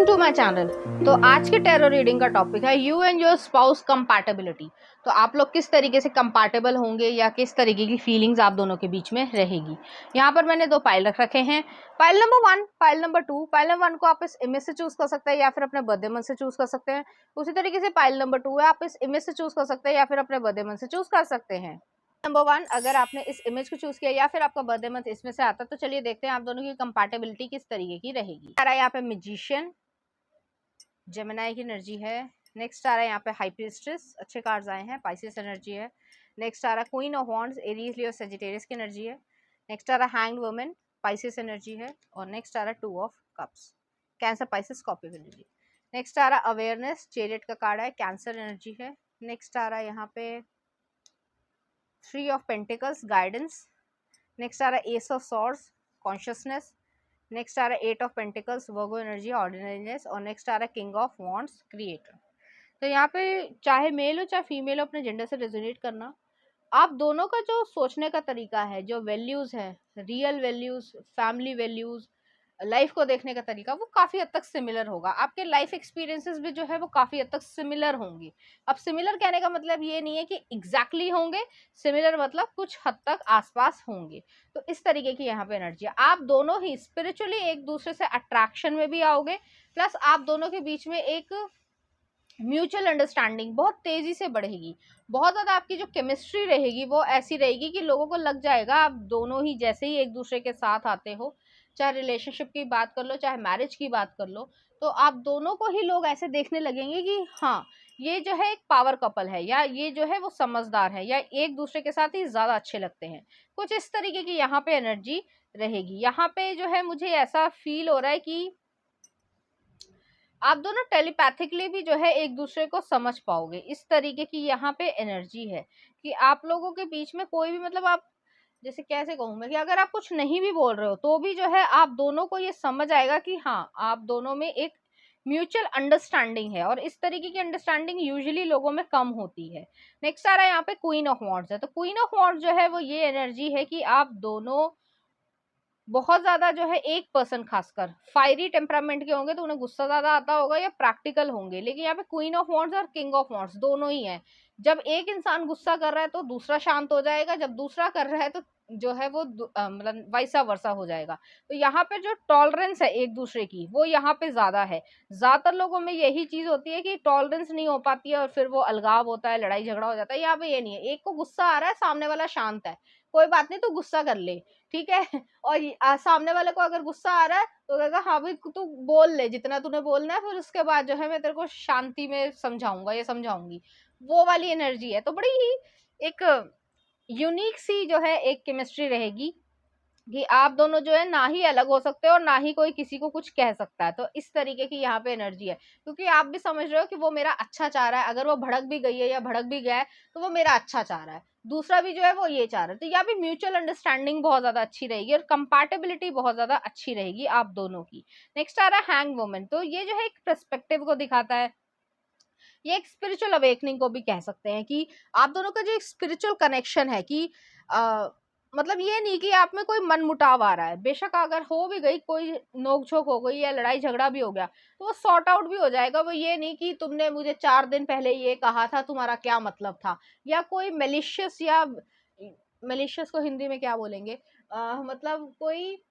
Welcome to my channel. तो आज के टैरो रीडिंग का टॉपिक है you and your spouse compatibility. तो आप लोग किस तरीके से कंपैटिबल होंगे या किस तरीके की फीलिंग्स आप दोनों के बीच में रहेगी। यहाँ पर मैंने दो पाइल रख रखे हैं, pile number 1, pile number 2। Pile number 1 को आप इस इमेज से चूज कर सकते हैं या फिर अपने बर्थडे मंथ से चूज कर सकते हैं। उसी तरीके से पाइल नंबर 2 है, आप इस इमेज से चूज कर सकते हैं या फिर अपने बर्थडे मंथ से चूज कर सकते हैं। नंबर 1, अगर आपने इस इमेज को चूज किया या फिर आपका बर्थडे मंथ इसमें से आता, तो चलिए देखते हैं आप दोनों की कंपैटिबिलिटी किस तरीके की रहेगी। यहाँ पे मैजिशियन, जेमिनी की एनर्जी है। नेक्स्ट आ रहा है यहाँ पे हाई प्रीस्टेस, अच्छे कार्ड्स आए हैं। पाइसेस एनर्जी है। नेक्स्ट आ रहा है queen of wands, Aries Leo Sagittarius की एनर्जी है। नेक्स्ट आ रहा है हैंग्ड वुमन, पाइसेस एनर्जी है। और नेक्स्ट आ रहा है two of cups, cancer Pisces Scorpio energy. Next आ रहा है अवेयरनेस, चैरियट का कार्ड है, कैंसर एनर्जी है। नेक्स्ट आ रहा है यहाँ पे three of pentacles, guidance. Next आ रहा है ace of swords, consciousness. Next आ रहा है eight of pentacles, Virgo energy, ordinariness. और नेक्स्ट आ रहा है किंग ऑफ वॉन्ड्स, क्रिएटर। तो यहाँ पे चाहे मेल हो चाहे फीमेल हो, अपने जेंडर से रेजोनेट करना। आप दोनों का जो सोचने का तरीका है, जो वैल्यूज है, real values, family values, life को देखने का तरीका, वो काफी हद तक सिमिलर होगा। आपके लाइफ एक्सपीरियंसेस भी जो है वो काफी हद तक सिमिलर होंगे। अब सिमिलर कहने का मतलब ये नहीं है कि एग्जैक्टली होंगे, सिमिलर मतलब कुछ हद तक आसपास होंगे। तो इस तरीके की यहाँ पे एनर्जी है। आप दोनों ही स्पिरिचुअली एक दूसरे से अट्रैक्शन में भी आओगे, प्लस आप दोनों के बीच में एक म्यूचुअल अंडरस्टैंडिंग बहुत तेजी से बढ़ेगी। बहुत ज़्यादा आपकी जो केमिस्ट्री रहेगी वो ऐसी रहेगी कि लोगों को लग जाएगा आप दोनों ही जैसे ही एक दूसरे के साथ आते हो, चाहे रिलेशनशिप की बात कर लो चाहे मैरिज की बात कर लो, तो आप दोनों को ही लोग ऐसे देखने लगेंगे कि हाँ, ये जो है एक पावर कपल है, या ये जो है वो समझदार है, या एक दूसरे के साथ ही ज़्यादा अच्छे लगते हैं। कुछ इस तरीके की यहाँ पे एनर्जी रहेगी। यहाँ पे जो है मुझे ऐसा फील हो रहा है कि आप दोनों टेलीपैथिकली भी जो है एक दूसरे को समझ पाओगे। इस तरीके की यहाँ पे एनर्जी है कि आप लोगों के बीच में कोई भी, मतलब आप जैसे कैसे कहूँ मैं, कि अगर आप कुछ नहीं भी बोल रहे हो तो भी जो है आप दोनों को ये समझ आएगा कि हाँ, आप दोनों में एक म्यूचुअल अंडरस्टैंडिंग है। और इस तरीके की अंडरस्टैंडिंग यूजुअली लोगों में कम होती है। नेक्स्ट आ रहा है यहाँ पे क्वीन ऑफ वॉन्ड्स है। तो क्वीन ऑफ वॉन्ड्स जो है वो ये एनर्जी है कि आप दोनों बहुत ज्यादा जो है, एक पर्सन खासकर फायरी टेम्परामेंट के होंगे तो उन्हें गुस्सा ज्यादा आता होगा या प्रैक्टिकल होंगे। लेकिन यहाँ पे क्वीन ऑफ वॉन्ड्स और किंग ऑफ वॉन्ड्स दोनों ही है। जब एक इंसान गुस्सा कर रहा है तो दूसरा शांत हो जाएगा, जब दूसरा कर रहा है तो जो है वो मतलब वाइसा वर्सा हो जाएगा। तो यहाँ पे जो टॉलरेंस है एक दूसरे की, वो यहाँ पे ज्यादा है। ज्यादातर लोगों में यही चीज होती है कि टॉलरेंस नहीं हो पाती है और फिर वो अलगाव होता है, लड़ाई झगड़ा हो जाता है। यहाँ पे ये नहीं है, एक को गुस्सा आ रहा है, सामने वाला शांत है, कोई बात नहीं, तू गुस्सा कर ले, ठीक है। और सामने वाले को अगर गुस्सा आ रहा है तो कहेगा हाँ भाई तू बोल ले जितना तूने बोलना है, फिर उसके बाद जो है मैं तेरे को शांति में समझाऊंगा या समझाऊंगी। वो वाली एनर्जी है। तो बड़ी ही एक यूनिक सी जो है एक केमिस्ट्री रहेगी कि आप दोनों जो है ना ही अलग हो सकते हो और ना ही कोई किसी को कुछ कह सकता है। तो इस तरीके की यहाँ पे एनर्जी है, क्योंकि आप भी समझ रहे हो कि वो मेरा अच्छा चाह रहा है। अगर वो भड़क भी गई है या भड़क भी गया है तो वो मेरा अच्छा चाह रहा है, दूसरा भी जो है वो ये चाह रहा है। तो यहाँ पे म्यूचुअल अंडरस्टैंडिंग बहुत ज्यादा अच्छी रहेगी और कंपैटिबिलिटी बहुत ज्यादा अच्छी रहेगी आप दोनों की। नेक्स्ट आ रहा है हैंग वुमन। तो ये जो है एक पर्सपेक्टिव को दिखाता है, ये एक स्पिरिचुअल अवेकनिंग को भी कह सकते हैं कि आप दोनों का जो एक स्पिरिचुअल कनेक्शन है कि मतलब ये नहीं कि आप में कोई मन मुटाव आ रहा है। बेशक अगर हो भी गई, कोई नोक झोंक हो गई या लड़ाई झगड़ा भी हो गया तो वो सॉर्ट आउट भी हो जाएगा। वो ये नहीं कि तुमने मुझे 4 दिन पहले ये कहा था, तुम्हारा क्या मतलब था, या कोई मेलिशियस, या मेलिशियस को हिंदी में क्या बोलेंगे, मतलब कोई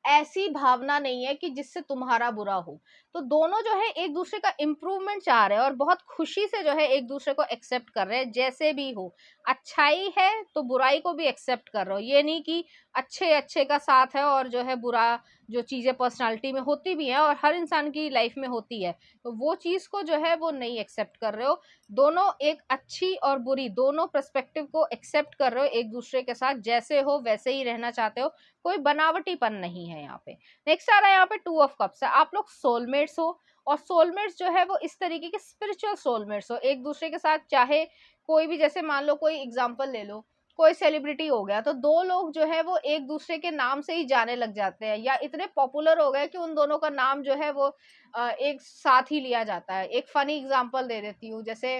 ऐसी भावना नहीं है कि जिससे तुम्हारा बुरा हो। तो दोनों जो है एक दूसरे का इम्प्रूवमेंट चाह रहे हैं और बहुत खुशी से जो है एक दूसरे को एक्सेप्ट कर रहे हैं जैसे भी हो। अच्छाई है तो बुराई को भी एक्सेप्ट कर रहे हो, ये नहीं कि अच्छे अच्छे का साथ है और जो है बुरा, जो चीजें पर्सनालिटी में होती भी है और हर इंसान की लाइफ में होती है, तो वो चीज को जो है वो नहीं एक्सेप्ट कर रहे हो। दोनों एक अच्छी और बुरी दोनों पर्सपेक्टिव को एक्सेप्ट कर रहे हो, एक दूसरे के साथ जैसे हो वैसे ही रहना चाहते हो, कोई बनावटीपन नहीं है यहाँ पे। नेक्स्ट आ रहा है यहाँ पे टू ऑफ कप्स है। आप लोग सोलमेट्स हो, और सोलमेट्स जो है वो इस तरीके के स्पिरिचुअल सोलमेट्स हो एक दूसरे के साथ। चाहे कोई भी, जैसे मान लो कोई एग्जांपल ले लो, कोई सेलिब्रिटी हो गया तो दो लोग जो है वो एक दूसरे के नाम से ही जाने लग जाते हैं, या इतने पॉपुलर हो गए कि उन दोनों का नाम जो है वो एक साथ ही लिया जाता है। एक फनी एग्जांपल दे देती हूँ, जैसे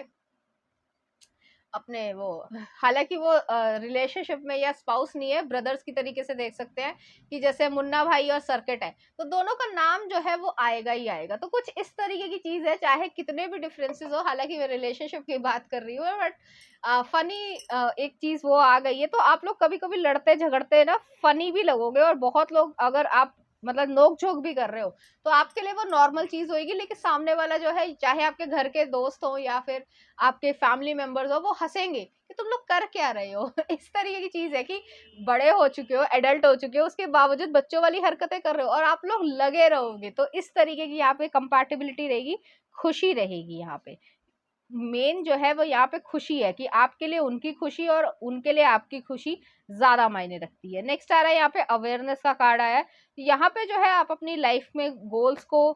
अपने वो हालाँकि वो रिलेशनशिप में या स्पाउस नहीं है, ब्रदर्स की तरीके से देख सकते हैं कि जैसे मुन्ना भाई और सर्किट है, तो दोनों का नाम जो है वो आएगा ही आएगा। तो कुछ इस तरीके की चीज़ है, चाहे कितने भी डिफरेंसेस हो, हालाँकि मैं रिलेशनशिप की बात कर रही हूँ, बट फनी एक चीज़ वो आ गई है, तो आप लोग कभी-कभी लड़ते-झगड़ते ना फनी भी लगोगे, और बहुत लोग अगर आप मतलब नोक-झोंक भी कर रहे हो, तो आपके लिए वो नॉर्मल चीज़ होएगी, लेकिन सामने वाला जो है, चाहे आपके घर के दोस्त हों या फिर आपके फैमिली मेंबर्स हो, वो हँसेंगे कि तुम लोग कर क्या रहे हो? इस तरीके की चीज़ है कि बड़े हो चुके हो, एडल्ट हो चुके हो, उसके बावजूद बच्चों वाली हरकतें कर रहे हो और आप लोग लगे रहोगे। तो इस तरीके की यहाँ पे कंपैटिबिलिटी रहेगी, खुशी रहेगी यहाँ पे। मेन जो है वो यहाँ पे खुशी है कि आपके लिए उनकी खुशी और उनके लिए आपकी खुशी ज़्यादा मायने रखती है। नेक्स्ट आ रहा है यहाँ पे अवेयरनेस का कार्ड आया है। यहाँ पे जो है आप अपनी लाइफ में गोल्स को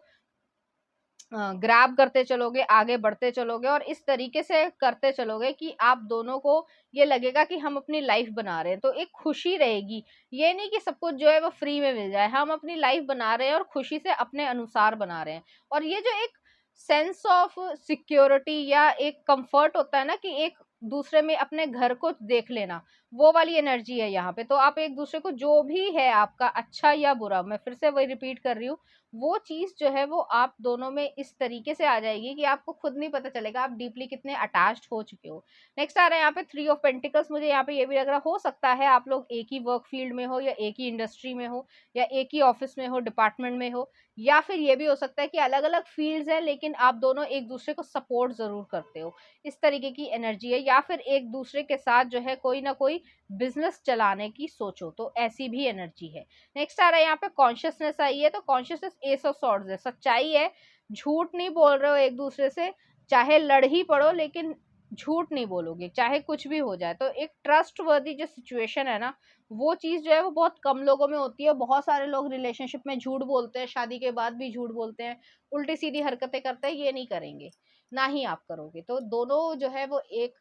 ग्रैब करते चलोगे, आगे बढ़ते चलोगे और इस तरीके से करते चलोगे कि आप दोनों को ये लगेगा कि हम अपनी लाइफ बना रहे हैं, तो एक खुशी रहेगी। ये नहीं कि सब कुछ जो है वो फ्री में मिल जाए, हम अपनी लाइफ बना रहे हैं और खुशी से अपने अनुसार बना रहे हैं। और ये जो एक सेंस ऑफ सिक्योरिटी या एक कंफर्ट होता है ना कि एक दूसरे में अपने घर को देख लेना, वो वाली एनर्जी है यहाँ पे। तो आप एक दूसरे को जो भी है आपका अच्छा या बुरा, मैं फिर से वही रिपीट कर रही हूँ, वो चीज़ जो है वो आप दोनों में इस तरीके से आ जाएगी कि आपको खुद नहीं पता चलेगा आप डीपली कितने अटैच्ड हो चुके हो। नेक्स्ट आ रहा है यहाँ पे थ्री ऑफ पेंटिकल्स। मुझे यहाँ पे ये भी लग रहा हो सकता है आप लोग एक ही वर्क फील्ड में हो या एक ही इंडस्ट्री में हो या एक ही ऑफिस में हो, डिपार्टमेंट में हो, या फिर ये भी हो सकता है कि अलग अलग फील्ड्स हैं लेकिन आप दोनों एक दूसरे को सपोर्ट जरूर करते हो। इस तरीके की एनर्जी है, या फिर एक दूसरे के साथ जो है कोई ना कोई बिजनेस चलाने की सोचो, तो ऐसी भी एनर्जी है। नेक्स्ट आ रहा है यहाँ पे कॉन्शियसनेस आई है, तो कॉन्शियसनेस एस ऑफ सॉर्ड्स है, सच्चाई है, झूठ नहीं बोल रहे हो एक दूसरे से, चाहे लड़ ही पड़ो लेकिन झूठ नहीं बोलोगे, चाहे कुछ भी हो जाए। तो एक ट्रस्ट वर्दी जो सिचुएशन है ना, वो चीज जो है वो बहुत कम लोगों में होती है। बहुत सारे लोग रिलेशनशिप में झूठ बोलते हैं, शादी के बाद भी झूठ बोलते हैं, उल्टी सीधी हरकतें करते हैं, ये नहीं करेंगे, ना ही आप करोगे। तो दोनों जो है वो एक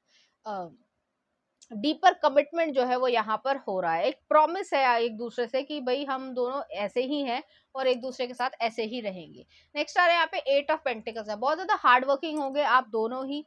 डीपर कमिटमेंट जो है वो यहाँ पर हो रहा है, एक प्रॉमिस है एक दूसरे से कि भाई हम दोनों ऐसे ही हैं और एक दूसरे के साथ ऐसे ही रहेंगे। नेक्स्ट आ रहा है यहाँ पे एट ऑफ पेंटिकल्स है, बहुत ज्यादा हार्ड वर्किंग होंगे आप दोनों ही।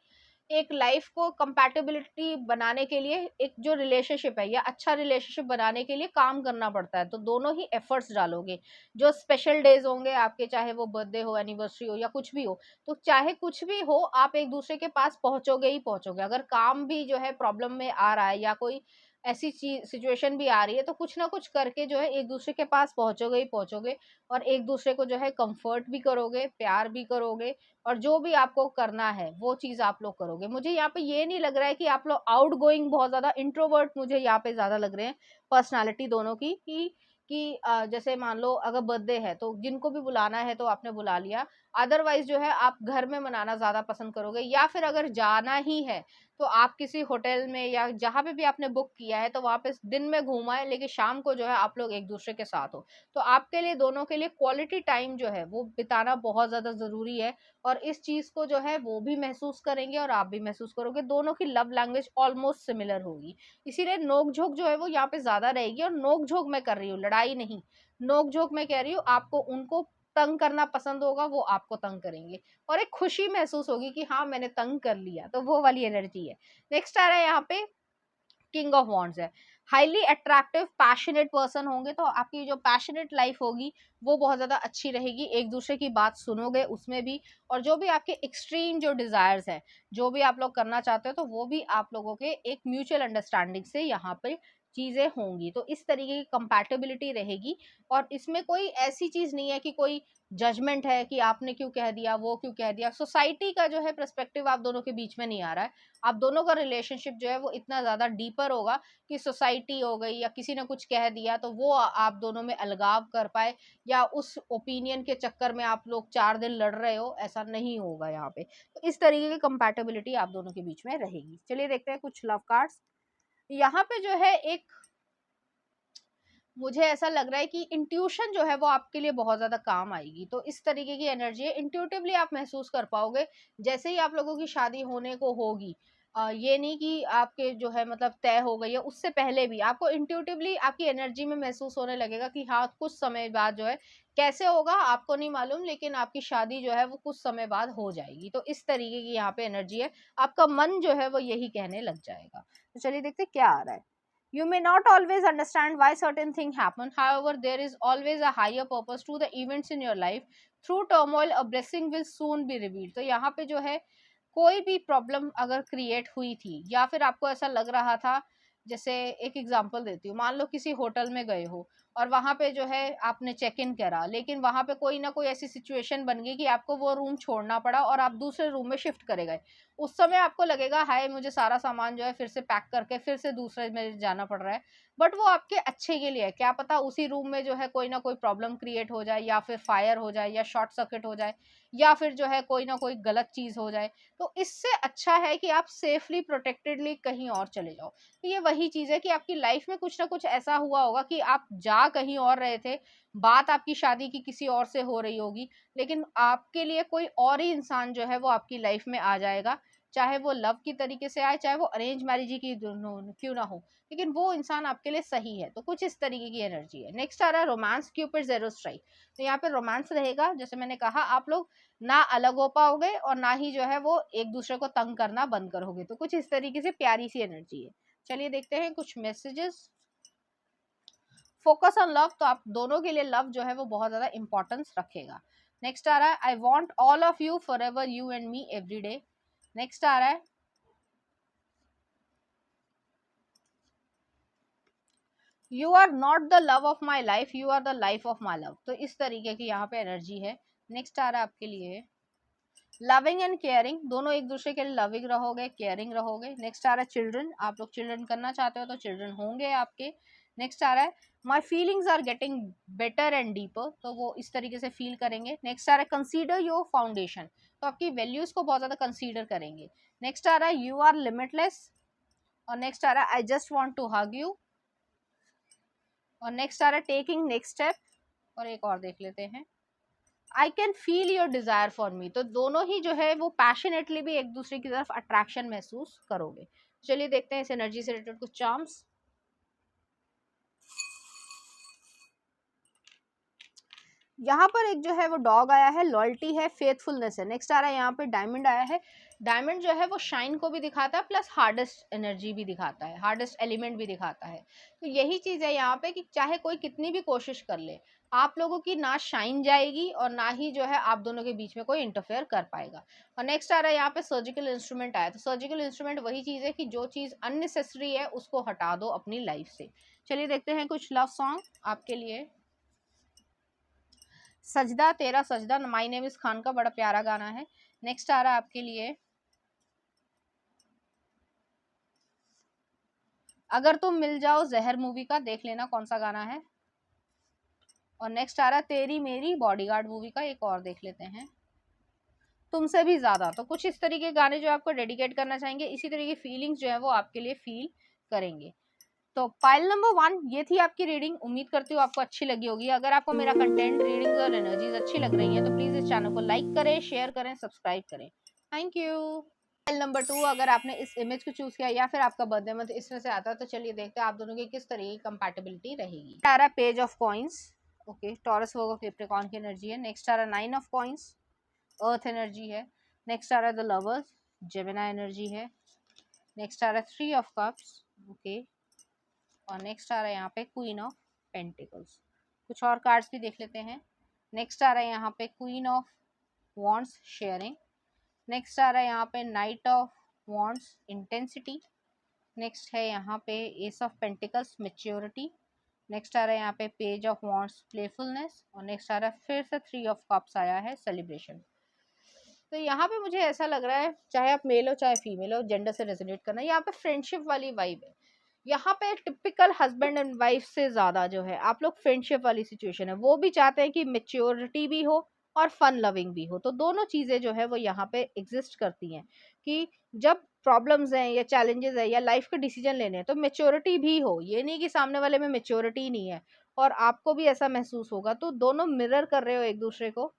एक लाइफ को कंपैटिबिलिटी बनाने के लिए, एक जो रिलेशनशिप है या अच्छा रिलेशनशिप बनाने के लिए काम करना पड़ता है, तो दोनों ही एफर्ट्स डालोगे। जो स्पेशल डेज होंगे आपके, चाहे वो बर्थडे हो, एनिवर्सरी हो या कुछ भी हो, तो चाहे कुछ भी हो आप एक दूसरे के पास पहुंचोगे ही पहुंचोगे। अगर काम भी जो है प्रॉब्लम में आ रहा है या कोई ऐसी चीज सिचुएशन भी आ रही है, तो कुछ ना कुछ करके जो है एक दूसरे के पास पहुंचोगे ही पहुंचोगे, और एक दूसरे को जो है कंफर्ट भी करोगे, प्यार भी करोगे, और जो भी आपको करना है वो चीज आप लोग करोगे। मुझे यहाँ पे ये नहीं लग रहा है कि आप लोग आउट गोइंग, बहुत ज्यादा इंट्रोवर्ट मुझे यहाँ पे ज्यादा लग रहे हैं पर्सनालिटी दोनों की, कि जैसे मान लो अगर बर्थडे है तो जिनको भी बुलाना है तो आपने बुला लिया, अदरवाइज जो है आप घर में मनाना ज्यादा पसंद करोगे, या फिर अगर जाना ही है तो आप किसी होटल में या जहां पे भी आपने बुक किया है तो वहां पे दिन में घूमाए, लेकिन शाम को जो है आप लोग एक दूसरे के साथ हो। तो आपके लिए दोनों के लिए क्वालिटी टाइम जो है वो बिताना बहुत ज्यादा जरूरी है, और इस चीज को जो है वो भी महसूस करेंगे और आप भी महसूस करोगे। दोनों की लव लैंग्वेज ऑलमोस्ट सिमिलर होगी, इसीलिए नोक झोंक जो है वो यहाँ पे ज्यादा रहेगी। और नोक झोंक मैं कर रही हूँ, लड़ाई नहीं, नोक झोंक मैं कह रही हूँ, आपको उनको तंग करना पसंद होगा, वो आपको तंग करेंगे, और एक खुशी महसूस होगी कि हाँ मैंने तंग कर लिया, तो वो वाली एनर्जी है। नेक्स्ट आ रहा है यहाँ पे किंग ऑफ वॉन्ड्स है, हाईली अट्रैक्टिव पैशनेट पर्सन होंगे, तो आपकी जो पैशनेट लाइफ होगी वो बहुत ज्यादा अच्छी रहेगी, एक दूसरे की बात सुनोगे उसमें भी, और जो भी आपके एक्सट्रीम जो डिजायर्स हैं, जो भी आप लोग करना चाहते हो, तो वो भी आप लोगों के एक म्यूचुअल अंडरस्टैंडिंग से यहाँ पे चीजें होंगी। तो इस तरीके की कंपैटिबिलिटी रहेगी, और इसमें कोई ऐसी चीज नहीं है कि कोई जजमेंट है कि आपने क्यों कह दिया, वो क्यों कह दिया। सोसाइटी का जो है पर्सपेक्टिव आप दोनों के बीच में नहीं आ रहा है, आप दोनों का रिलेशनशिप जो है वो इतना ज्यादा डीपर होगा कि सोसाइटी हो गई या किसी ने कुछ कह दिया तो वो आप दोनों में अलगाव कर पाए, या उस ओपिनियन के चक्कर में आप लोग 4 दिन लड़ रहे हो, ऐसा नहीं होगा यहाँ पे। तो इस तरीके की कंपैटिबिलिटी आप दोनों के बीच में रहेगी। चलिए देखते हैं कुछ लव कार्ड्स। यहाँ पे जो है एक, मुझे ऐसा लग रहा है कि इंट्यूशन जो है वो आपके लिए बहुत ज्यादा काम आएगी। तो इस तरीके की एनर्जी है, इंट्यूटिवली आप महसूस कर पाओगे जैसे ही आप लोगों की शादी होने को होगी। ये नहीं कि आपके जो है मतलब तय हो गई है, उससे पहले भी आपको इंट्यूटिवली आपकी एनर्जी में महसूस होने लगेगा कि हाँ कुछ समय बाद जो है कैसे होगा आपको नहीं मालूम, लेकिन आपकी शादी जो है वो कुछ समय बाद हो जाएगी। तो इस तरीके की यहाँ पे एनर्जी है, आपका मन जो है वो यही कहने लग जाएगा। तो चलिए देखते हैं क्या आ रहा है। You may not always understand why certain things happen. However, there is always a higher purpose to the events in your life. Through turmoil, a blessing will soon be revealed. तो यहाँ पे जो है कोई भी प्रॉब्लम अगर create हुई थी या फिर आपको ऐसा लग रहा था, जैसे एक एग्जांपल देती हूँ, मान लो किसी होटल में गए हो और वहां पे जो है आपने चेक इन करा, लेकिन वहां पे कोई ना कोई ऐसी सिचुएशन बन गई कि आपको वो रूम छोड़ना पड़ा और आप दूसरे रूम में शिफ्ट करे गए। उस समय आपको लगेगा हाय मुझे सारा सामान जो है फिर से पैक करके फिर से दूसरे में जाना पड़ रहा है, बट वो आपके अच्छे के लिए है। क्या पता उसी रूम में जो है कोई ना कोई प्रॉब्लम क्रिएट हो जाए, या फिर फायर हो जाए, या शॉर्ट सर्किट हो जाए, या फिर जो है कोई ना कोई गलत चीज हो जाए। तो इससे अच्छा है कि आप सेफली प्रोटेक्टेडली कहीं और चले जाओ। तो ये वही चीज है कि आपकी लाइफ में कुछ ना कुछ ऐसा हुआ होगा कि आप जा कहीं और रहे थे, बात आपकी शादी की किसी और से हो रही होगी, लेकिन आपके लिए कोई और ही इंसान जो है वो आपकी लाइफ में आ जाएगा, चाहे वो लव की तरीके से आए, चाहे वो अरेंज मैरिज की क्यों ना हो, लेकिन वो इंसान आपके लिए सही है। तो कुछ इस तरीके की एनर्जी है। नेक्स्ट आ रहा है रोमांस क्यूपिड जेरो स्ट्राइक। तो यहाँ पे रोमांस रहेगा, जैसे मैंने कहा आप लोग ना अलग हो पाओगे और ना ही जो है वो एक दूसरे को तंग करना बंद करोगे। तो कुछ इस तरीके से प्यारी सी एनर्जी है। चलिए देखते हैं कुछ मैसेजेस। फोकस ऑन लव, तो आप दोनों के लिए लव जो है वो बहुत ज्यादा इंपॉर्टेंस रखेगा। नेक्स्ट आ रहा है I want all of you for ever you and me every day. Next आ रहा है you are not the love of my life, you are the life of my love. तो इस तरीके की यहाँ पे एनर्जी है। नेक्स्ट आ रहा है आपके लिए लविंग एंड केयरिंग, दोनों एक दूसरे के लिए लविंग रहोगे, केयरिंग रहोगे। नेक्स्ट आ रहा है चिल्ड्रन, आप लोग चिल्ड्रन करना चाहते हो तो चिल्ड्रन होंगे आपके। नेक्स्ट आ रहा है my feelings are getting better and deeper, तो वो इस तरीके से फील करेंगे। नेक्स्ट आ रहा है कंसीडर योर फाउंडेशन, तो आपकी वैल्यूज को बहुत ज्यादा कंसीडर करेंगे। नेक्स्ट आ रहा है यू आर लिमिटलेस, और नेक्स्ट आ रहा है I just want to hug you, और नेक्स्ट आ रहा है टेकिंग नेक्स्ट स्टेप, और एक और देख लेते हैं I can feel your desire for me. तो दोनों ही जो है वो पैशनेटली भी एक दूसरे की तरफ अट्रैक्शन महसूस करोगे। चलिए देखते हैं इस एनर्जी से रिलेटेड कुछ चार्म्स। यहाँ पर एक जो है वो डॉग आया है, लॉयल्टी है, फेथफुलनेस है। नेक्स्ट आ रहा है यहाँ पे डायमंड आया है। डायमंड जो है वो शाइन को भी दिखाता है, प्लस हार्डेस्ट एनर्जी भी दिखाता है, हार्डेस्ट एलिमेंट भी दिखाता है। तो यही चीज है यहाँ पे कि चाहे कोई कितनी भी कोशिश कर ले, आप लोगों की ना शाइन जाएगी और ना ही जो है आप दोनों के बीच में कोई इंटरफेयर कर पाएगा। और नेक्स्ट आ रहा है यहाँ पे सर्जिकल इंस्ट्रूमेंट आया। तो सर्जिकल इंस्ट्रूमेंट वही चीज है कि जो चीज अननेसेसरी है उसको हटा दो अपनी लाइफ से। चलिए देखते हैं कुछ लव सॉन्ग आपके लिए। सजदा तेरा सजदा, माई नेम इज खान का बड़ा प्यारा गाना है। नेक्स्ट आ रहा है आपके लिए अगर तुम मिल जाओ, जहर मूवी का, देख लेना कौन सा गाना है। और नेक्स्ट आ रहा है तेरी मेरी, बॉडीगार्ड मूवी का, एक और देख लेते हैं तुमसे भी ज्यादा। तो कुछ इस तरीके के गाने जो आपको डेडिकेट करना चाहेंगे, इसी तरह की फीलिंग्स जो है वो आपके लिए फील करेंगे। तो पाइल नंबर 1 ये थी आपकी रीडिंग। उम्मीद करती हूँ आपको अच्छी लगी होगी। अगर आपको मेरा कंटेंट, रीडिंग्स और एनर्जीज अच्छी लग रही हैं तो प्लीज इस चैनल को लाइक करें, शेयर करें, सब्सक्राइब करें। Thank you. पाइल नंबर 2, अगर आपने इस इमेज को चूज किया या फिर आपका बर्थडे मंथ इसमें से आता है तो चलिए देखते हैं आप दोनों की किस तरह की कंपैटिबिलिटी रहेगी। आ रहा है page of coins, okay, Taurus Virgo Capricorn की एनर्जी है। नेक्स्ट आ रहा है 9 ऑफ कॉइंस, अर्थ एनर्जी है। नेक्स्ट आ रहा है द लवर्स, जेमिनी एनर्जी है। नेक्स्ट आ रहा है 3 ऑफ कप्स, ओके, और नेक्स्ट आ रहा है यहाँ पे क्वीन ऑफ पेंटिकल्स। कुछ और कार्ड्स भी देख लेते हैं। नेक्स्ट आ रहा है यहाँ पे queen of wands, sharing. Next आ रहा है यहाँ पे knight of wands, intensity. Next है यहाँ पे ace of pentacles, maturity. Next आ रहा है यहाँ पे पेज ऑफ वॉन्ड्स, प्लेफुलनेस। और नेक्स्ट आ रहा है फिर से 3 ऑफ कप्स आया है, सेलिब्रेशन। तो यहाँ पे मुझे ऐसा लग रहा है, चाहे आप मेल हो चाहे फीमेल हो, जेंडर से रेजोनेट करना, यहाँ पे फ्रेंडशिप वाली वाइब है। यहाँ पे टिपिकल हस्बैंड एंड वाइफ से ज्यादा जो है आप लोग फ्रेंडशिप वाली सिचुएशन है, वो भी चाहते हैं कि मेच्योरिटी भी हो और फन लविंग भी हो। तो दोनों चीजें जो है वो यहाँ पे एग्जिस्ट करती हैं कि जब प्रॉब्लम्स हैं या चैलेंजेस है या लाइफ के डिसीजन लेने हैं तो मेच्योरिटी भी हो। ये नहीं कि सामने वाले में मेच्योरिटी नहीं है और आपको भी ऐसा महसूस होगा। तो दोनों मिरर कर रहे हो एक दूसरे को।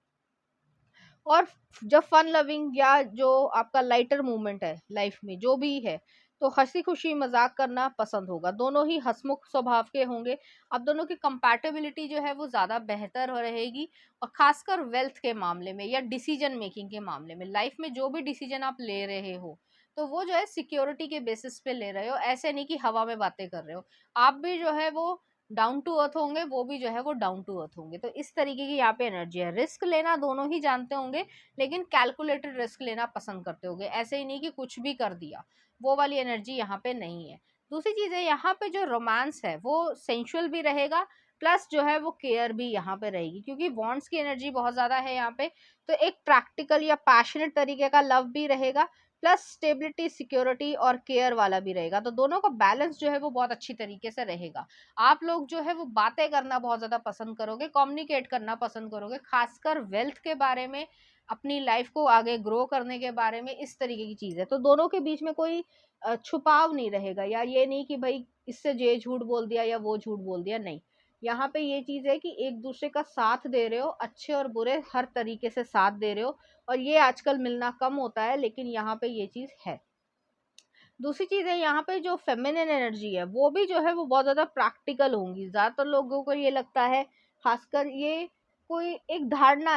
और जब फन लविंग या जो आपका लाइटर मूवमेंट है लाइफ में जो भी है, तो हँसी खुशी मज़ाक करना पसंद होगा, दोनों ही हँसमुख स्वभाव के होंगे। अब दोनों की कंपैटिबिलिटी जो है वो ज़्यादा बेहतर हो रहेगी, और ख़ासकर वेल्थ के मामले में या डिसीजन मेकिंग के मामले में, लाइफ में जो भी डिसीजन आप ले रहे हो, तो वो जो है सिक्योरिटी के बेसिस पे ले रहे हो, ऐसे नहीं कि हवा में बातें कर रहे हो। आप भी जो है वो डाउन टू अर्थ होंगे, वो भी जो है वो डाउन टू अर्थ होंगे। तो इस तरीके की यहाँ पे एनर्जी है। रिस्क लेना दोनों ही जानते होंगे, लेकिन कैलकुलेटेड रिस्क लेना पसंद करते होंगे, ऐसे ही नहीं कि कुछ भी कर दिया, वो वाली एनर्जी यहाँ पे नहीं है। दूसरी चीज़ है, यहाँ पे जो रोमांस है वो सेंशुअल भी रहेगा, प्लस जो है वो केयर भी यहाँ पे रहेगी, क्योंकि बॉन्ड्स की एनर्जी बहुत ज़्यादा है यहाँ पे। तो एक प्रैक्टिकल या पैशनेट तरीके का लव भी रहेगा, प्लस स्टेबिलिटी, सिक्योरिटी और केयर वाला भी रहेगा। तो दोनों का बैलेंस जो है वो बहुत अच्छी तरीके से रहेगा। आप लोग जो है वो बातें करना बहुत ज़्यादा पसंद करोगे, कम्युनिकेट करना पसंद करोगे, खासकर वेल्थ के बारे में, अपनी लाइफ को आगे ग्रो करने के बारे में, इस तरीके की चीज़ है। तो दोनों के बीच में कोई छुपाव नहीं रहेगा, या ये नहीं कि भाई इससे ये झूठ बोल दिया या वो झूठ बोल दिया, नहीं। यहाँ पे ये चीज़ है कि एक दूसरे का साथ दे रहे हो, अच्छे और बुरे हर तरीके से साथ दे रहे हो, और ये आजकल मिलना कम होता है, लेकिन यहाँ पे ये चीज़ है। दूसरी चीज़ है, यहाँ पे जो फेमिनिन एनर्जी है वो भी जो है वो बहुत ज़्यादा प्रैक्टिकल होंगी। ज़्यादातर लोगों को ये लगता है, खासकर ये कोई एक धारणा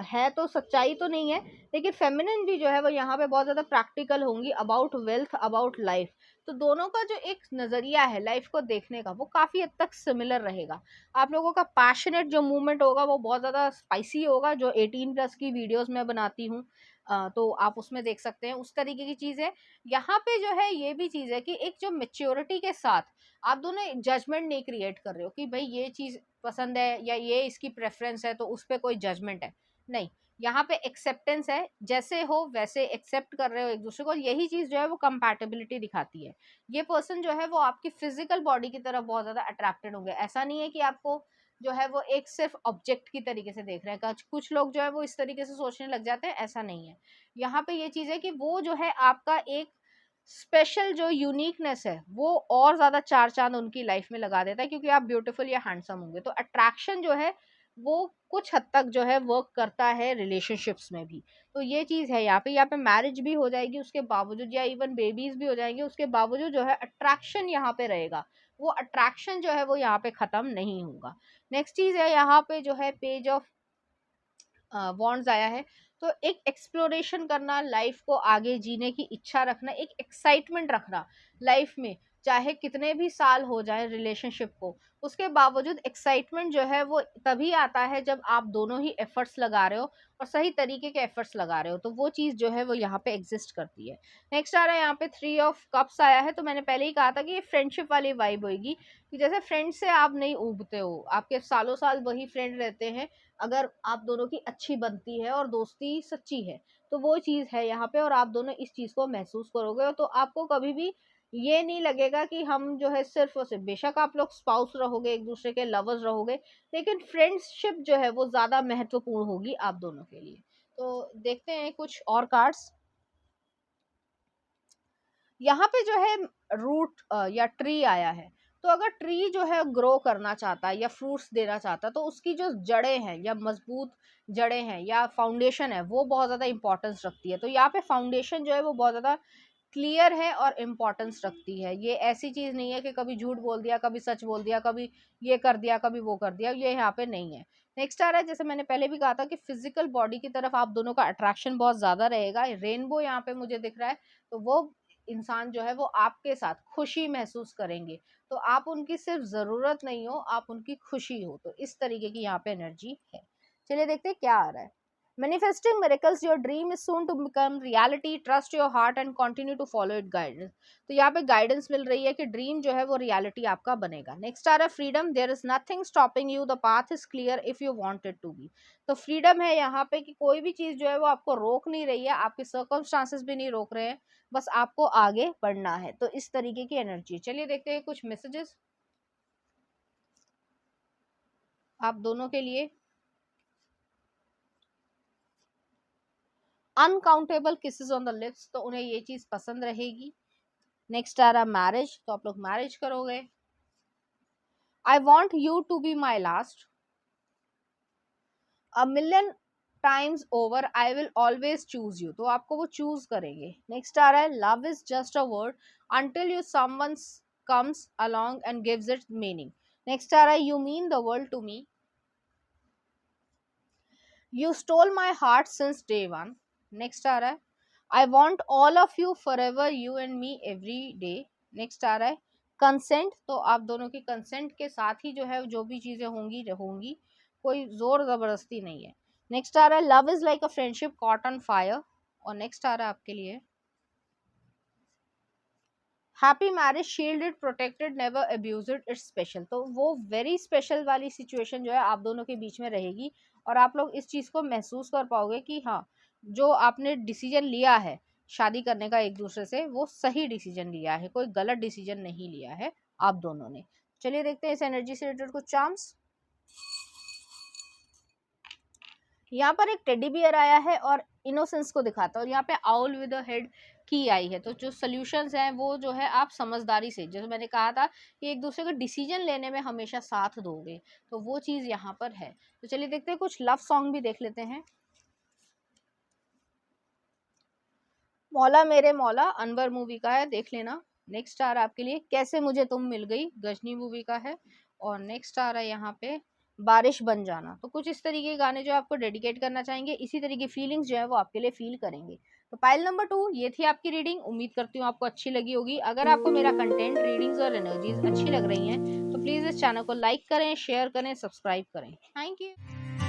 है तो सच्चाई तो नहीं है, लेकिन फेमिनिन भी जो है वो यहाँ पे बहुत ज़्यादा प्रैक्टिकल होंगी अबाउट वेल्थ, अबाउट लाइफ। तो दोनों का जो एक नज़रिया है लाइफ को देखने का, वो काफ़ी हद तक सिमिलर रहेगा। आप लोगों का पैशनेट जो मूवमेंट होगा वो बहुत ज़्यादा स्पाइसी होगा, जो 18+ की वीडियोस मैं बनाती हूँ, तो आप उसमें देख सकते हैं, उस तरीके की चीज़ है। यहाँ पे जो है ये भी चीज़ है कि एक जो मेच्योरिटी के साथ आप दोनों जजमेंट नहीं क्रिएट कर रहे हो कि भाई ये चीज़ पसंद है या ये इसकी प्रेफरेंस है तो उस पर कोई जजमेंट है, नहीं। यहाँ पे एक्सेप्टेंस है, जैसे हो वैसे एक्सेप्ट कर रहे हो एक दूसरे को। यही चीज़ जो है वो कंपैटिबिलिटी दिखाती है। ये पर्सन जो है वो आपकी फिजिकल बॉडी की तरफ बहुत ज़्यादा अट्रैक्टेड होंगे। ऐसा नहीं है कि आपको जो है वो एक सिर्फ ऑब्जेक्ट की तरीके से देख रहे हैं। कुछ लोग जो है वो इस तरीके से सोचने लग जाते हैं, ऐसा नहीं है। यहाँ पे ये चीज़ है कि वो जो है आपका एक स्पेशल जो यूनिकनेस है वो और ज़्यादा चार चांद उनकी लाइफ में लगा देता है, क्योंकि आप ब्यूटीफुल या हैंडसम होंगे। तो अट्रैक्शन जो है वो कुछ हद तक जो है वर्क करता है रिलेशनशिप्स में भी। तो ये चीज़ है, यहाँ पे मैरिज भी हो जाएगी उसके बावजूद, या इवन बेबीज भी हो जाएंगे उसके बावजूद, जो है अट्रैक्शन यहाँ पे रहेगा। वो अट्रैक्शन जो है वो यहाँ पे ख़त्म नहीं होगा। नेक्स्ट चीज़ है, यहाँ पे जो है पेज ऑफ वॉन्ड्स आया है। तो एक एक्सप्लोरेशन करना, लाइफ को आगे जीने की इच्छा रखना, एक एक्साइटमेंट रखना लाइफ में, चाहे कितने भी साल हो जाए रिलेशनशिप को, उसके बावजूद एक्साइटमेंट जो है वो तभी आता है जब आप दोनों ही एफर्ट्स लगा रहे हो, और सही तरीके के एफर्ट्स लगा रहे हो। तो वो चीज़ जो है वो यहाँ पे एग्जिस्ट करती है। नेक्स्ट आ रहा है यहाँ पे 3 ऑफ कप्स आया है। तो मैंने पहले ही कहा था कि ये फ्रेंडशिप वाली वाइब होगी, कि जैसे फ्रेंड से आप नहीं उबते हो, आपके सालों साल वही फ्रेंड रहते हैं, अगर आप दोनों की अच्छी बनती है और दोस्ती सच्ची है, तो वो चीज़ है यहाँ पे। और आप दोनों इस चीज़ को महसूस करोगे, तो आपको कभी भी ये नहीं लगेगा कि हम जो है सिर्फ और सिर्फ, बेशक आप लोग स्पाउस रहोगे, एक दूसरे के लवर्स रहोगे, लेकिन फ्रेंडशिप जो है वो ज़्यादा महत्वपूर्ण होगी आप दोनों के लिए। तो देखते हैं कुछ और कार्ड्स। यहाँ पे जो है रूट या ट्री आया है। तो अगर ट्री जो है ग्रो करना चाहता है या फ्रूट्स देना चाहता है, तो उसकी जो जड़ें हैं या मजबूत जड़ें हैं या फाउंडेशन है वो बहुत ज़्यादा इंपॉर्टेंस रखती है। तो यहाँ पे फाउंडेशन जो है वो बहुत ज़्यादा क्लियर है और इम्पोर्टेंस रखती है। ये ऐसी चीज़ नहीं है कि कभी झूठ बोल दिया, कभी सच बोल दिया, कभी ये कर दिया, कभी वो कर दिया, ये यहाँ पे नहीं है। नेक्स्ट आ रहा है, जैसे मैंने पहले भी कहा था कि फिजिकल बॉडी की तरफ आप दोनों का अट्रैक्शन बहुत ज़्यादा रहेगा। रेनबो यहाँ पे मुझे दिख रहा है, तो वो इंसान जो है वो आपके साथ खुशी महसूस करेंगे। तो आप उनकी सिर्फ ज़रूरत नहीं हो, आप उनकी खुशी हो। तो इस तरीके की यहाँ पे एनर्जी है। चलिए देखते हैं क्या आ रहा है। Manifesting miracles, your dream is soon to become reality. Trust your heart and continue to follow it guidance. तो यहाँ पे गाइडेंस मिल रही है कि ड्रीम जो है वो रियलिटी आपका बनेगा। नेक्स्ट आ रहा है freedom, there is nothing stopping you, the path is clear if you want it to be. तो फ्रीडम है यहाँ पे कि कोई भी चीज़ जो है वो आपको रोक नहीं रही है, आपके सर्कमस्टांसेस भी नहीं रोक रहे हैं, बस आपको आगे बढ़ना है। तो इस तरीके की एनर्जी। चलिए देखते हैं कुछ मैसेजेस आप दोनों के लिए। Uncountable kisses on the lips, तो उन्हें ये चीज़ पसंद रहेगी। नेक्स्ट आ रहा मैरिज, तो आप लोग मैरिज करोगे। I want you to be my last, a million times over I will always choose you, तो आपको वो चूज करेंगे। नेक्स्ट आ रहा है love is just a word until you someone comes along and gives it meaning. Next आ रहा है you mean the world to me, you stole my heart since day one. Next आ रहा है I want all of you forever, you and me every day. Next आ रहा है consent, तो आप दोनों की कंसेंट के साथ ही जो है जो भी चीजें होंगी होंगी, कोई जोर जबरदस्ती नहीं है। नेक्स्ट आ रहा है love is like a friendship caught on fire. और नेक्स्ट आ रहा है आपके लिए happy marriage shielded protected never abused it's special, तो वो वेरी स्पेशल वाली सिचुएशन जो है आप दोनों के बीच में रहेगी और आप लोग इस चीज़ को महसूस कर पाओगे कि हाँ, जो आपने डिसीजन लिया है शादी करने का एक दूसरे से, वो सही डिसीजन लिया है, कोई गलत डिसीजन नहीं लिया है आप दोनों ने। चलिए देखते हैं इस एनर्जी से रिलेटेड कुछ चार्म्स। यहाँ पर एक टेडी बियर आया है और इनोसेंस को दिखाता है, और यहाँ पे आउल विद हेड की आई है। तो जो सोल्यूशंस हैं वो जो है आप समझदारी से, जैसे मैंने कहा था कि एक दूसरे को डिसीजन लेने में हमेशा साथ दोगे, तो वो चीज़ यहाँ पर है। तो चलिए देखते हैं कुछ लव सॉन्ग भी देख लेते हैं। मौला मेरे मौला अनवर मूवी का है, देख लेना। नेक्स्ट आ रहा है आपके लिए कैसे मुझे तुम मिल गई, गजनी मूवी का है। और नेक्स्ट आ रहा है यहाँ पे बारिश बन जाना। तो कुछ इस तरीके के गाने जो आपको डेडिकेट करना चाहेंगे, इसी तरीके की फीलिंग्स जो है वो आपके लिए फील करेंगे। तो पाइल नंबर 2 ये थी आपकी रीडिंग। उम्मीद करती हूँ आपको अच्छी लगी होगी। अगर आपको मेरा कंटेंट, रीडिंग्स और एनर्जीज अच्छी लग रही हैं तो प्लीज़ इस चैनल को लाइक करें, शेयर करें, सब्सक्राइब करें। Thank you.